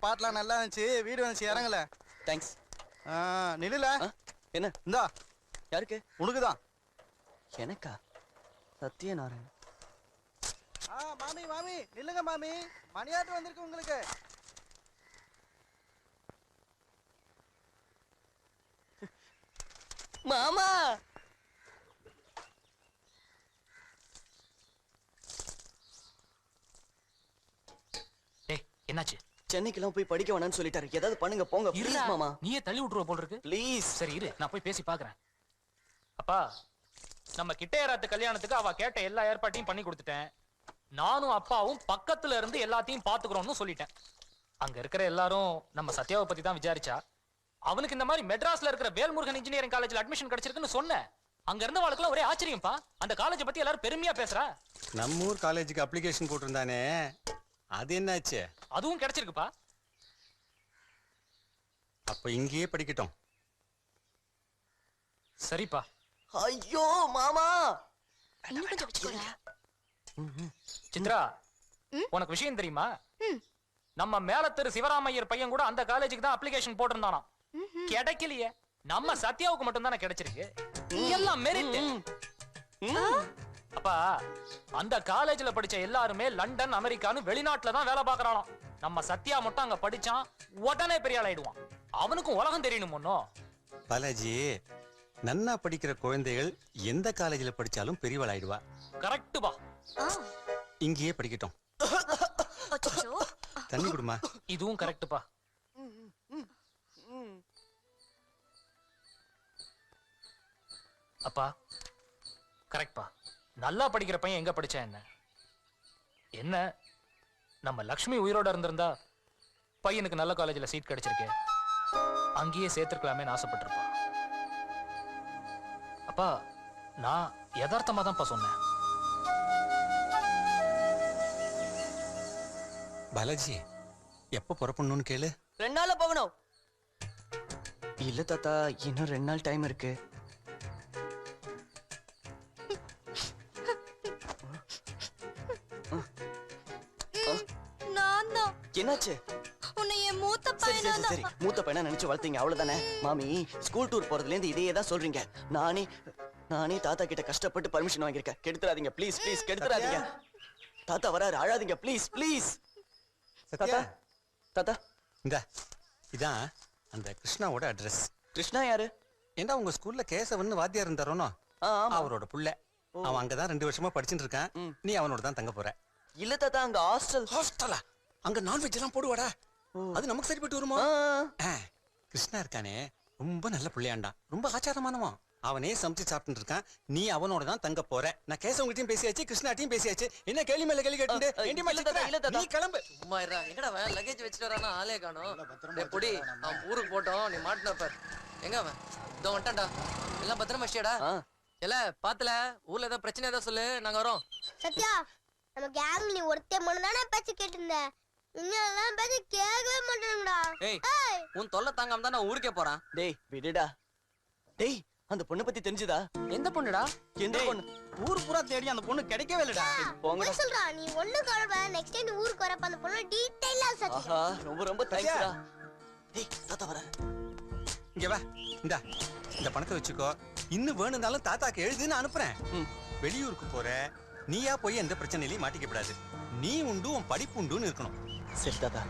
பாட்டெலாம் நல்லா இருந்துச்சு. வீடு வந்துச்சு, இறங்கல. தேங்க்ஸ். நில்லுல. என்ன? இந்தா. யாருக்கு? உனக்குதான். எனக்கா? சத்யநாராயண். மாமி மாமி நில்லுங்க மாமி. மணியாட்டு வந்திருக்கு உங்களுக்கு. மாமா என்னாச்சு? சென்னைக்கெல்லாம் போய் படிக்க வேணாம்னு சொல்லிட்டாரு. ஏதாவது பண்ணுங்க போங்க ப்ளீஸ் மாமா. நீயே தள்ளி விட்டுருவ போல இருக்கு. ப்ளீஸ். சரி இரு, நான் போய் பேசி பாக்குறேன். அப்பா, நம்ம கிட்டையராத்து கல்யாணத்துக்கு அவ கேட்ட எல்லா ஏற்பாட்டையும் பண்ணி கொடுத்துட்டேன். நானும் அப்பாவும் பக்கத்துல இருந்து எல்லாத்தையும் பாத்துக்கிறோம்னு சொல்லிட்டேன். அங்க இருக்கிற எல்லாரும் நம்ம சத்யாவை பத்தி தான் விசாரிச்சா. அவனுக்கு இந்த மாதிரி மெட்ராஸ்ல இருக்கிற வேல்முருகன் இன்ஜினியரிங் காலேஜ்ல அட்மிஷன் கிடைச்சிருக்குன்னு சொன்னேன். அங்க இருந்த வாழ்க்கெல்லாம் ஒரே ஆச்சரியம்ப்பா. அந்த காலேஜை பத்தி எல்லாரும் பெருமையா பேசுறா. நம்ம ஊர் காலேஜுக்கு அப்ளிகேஷன் போட்டிருந்தானே, அது என்னாச்சு? அதுவும் கிடைச்சிருக்குப்பா. அப்ப இங்கேயே படிக்கட்டும். சரிப்பா. ஐயோ மாமா, இன்னும் கொஞ்சம் வச்சுக்கோடா. சித்ரா, உனக்கு விஷயம் தெரியுமா? நம்ம மேலத்தெரு சிவராமையர் பையன் கூட அந்த காலேஜுக்கு தான் அப்ளிகேஷன் போட்டிருந்தானாம். கிடைக்கலையே. நம்ம சத்யாவுக்கு மட்டும் தானே கிடைச்சிருக்கு. எல்லாம் மெரிட். அப்பா, அந்த காலேஜ்ல படிச்ச எல்லாருமே லண்டன், அமெரிக்கான்னு வெளிநாட்டுல தான் வேலை பார்க்கறானாம். நம்ம சத்யா மட்டும் அங்க படிச்சான், உடனே பெரிய ஆள் ஆயிடுவான். அவனுக்கும் உலகம் தெரியணும் ஒன்னும். பாலாஜி, நன்னா படிக்கிற குழந்தைகள் எந்த காலேஜ்ல படிச்சாலும் பெரியவள் ஆயிடுவா. கரெக்ட் பா. இங்கேயே படிக்கட்டும். தண்ணி குடுமா. இதுவும் கரெக்ட் பா. அப்பா, கரெக்ட் பா. நல்லா படிக்கிற பையன் எங்க படிச்சா என்ன? என்ன நம்ம லக்ஷ்மி உயிரோட இருந்திருந்தா பையனுக்கு நல்ல காலேஜ்ல சீட் கிடைச்சிருக்கு. அங்கேயே சேர்த்திருக்கலாமே ஆசைப்பட்டிருப்பா. அப்பா, நான் யதார்த்தமா தான்ப்பா சொன்னேன். பாலாஜி, எப்ப புறப்படணும்னு கேளு. 2 நாள்ல போகணும். இல்ல தாத்தா, இன்னும் 2 நாள் டைம் இருக்கு. என்னாச்சு? சரி, மூத்த பையனா நினைச்சு வளர்த்தீங்க அவ்வளவுதானே. மாமி, ஸ்கூல் டூர் போறதுல இருந்து இதையே தான் சொல்றீங்க. நானே தாத்தா கிட்ட கஷ்டப்பட்டு பர்மிஷன் வாங்கியிருக்கேன். கெடுத்துறாதீங்க ப்ளீஸ் ப்ளீஸ், கெடுத்துறாதீங்க. தாத்தா வராரு, அழாதீங்க ப்ளீஸ் ப்ளீஸ். தாத்தா தாத்தா இதான் அந்த கிருஷ்ணாவோட அட்ரஸ். கிருஷ்ணா யாரு? ஏண்டா உங்க ஸ்கூல்ல கேசவன் வாத்தியார் இருந்தாரோனோ, அவரோட புள்ள. அவன் அங்கதான் 2 வருஷமா படிச்சுட்டு இருக்கான். நீ அவனோட தான் தங்க போற. இல்ல தாத்தா, அங்க ஹாஸ்டலா? அங்க நான்வெஜ் எல்லாம் போடுவாடா. அது நமக்கு சரிப்பட்டு வருமா? கிருஷ்ணா இருக்கானே, ரொம்ப நல்ல பிள்ளையாண்டா, ரொம்ப ஆச்சாரமானவன். அவனே சமைச்சு சாப்பிட்டு இருக்கான். நீ அவனோட தான் தங்க போற. நான் கேசவங்கிட்டையும் பேசியாச்சு, கிருஷ்ணாட்டையும் பேசியாச்சு. என்ன கேள்வி மேல கேள்வி கேட்டு நீ கிளம்பு. சும்மா இருடா. எங்கடா அவன் லக்கேஜ் வச்சுட்டு வரானா? ஆளே காணோம். டேய் பொடி, அவன் ஊருக்கு போட்டோம், நீ மாட்டின பார். எங்க அவன்? இதோ வந்துட்டான்டா. எல்லாம் பத்திரமா வச்சியாடா? இல்ல பாத்துல ஊர்ல ஏதாவது பிரச்சனை ஏதாவது சொல்லு, நாங்க வரோம். சத்யா, நம்ம கேங் நீ ஒருத்தே மட்டும் தானே பேச்சு கேட்டிருந்த. இன்னெல்லாம் பேச்சு கேட்கவே மாட்டேங்கடா. ஏய், உன் தொல்லை தாங்காம தான் நான் ஊருக்கே போறான். டேய் விடுடா. டேய், அந்த பொண்ணை பத்தி தெரிஞ்சுதா? எந்த பொண்ணுடா? எந்த பொண்ணு? ஊர் பூரா தேடி அந்த பொண்ணு கிடைக்கவே இல்லடா. போய் சொல்றா, நீ ஒண்ணு கவலை. நெக்ஸ்ட் டைம் நீ ஊருக்கு வரப்ப அந்த பொண்ணு டீடைலா சத்தி. ஆஹா, ரொம்ப ரொம்ப தேங்க்ஸ்டா. டேய், தாத்தா வர. இங்க வா. இந்த பணத்தை வச்சுக்கோ. இன்னும் வேணும்னாலும் தாத்தாக்கு எழுதுன்னு அனுப்புறேன். வெளியூருக்கு போற, நீயா போய் எந்த பிரச்சனையிலையும் மாட்டிக்கப்படாது. நீ உண்டு, உன் படிப்பு உண்டுன்னு இருக்கணும். சரி தாத்தா.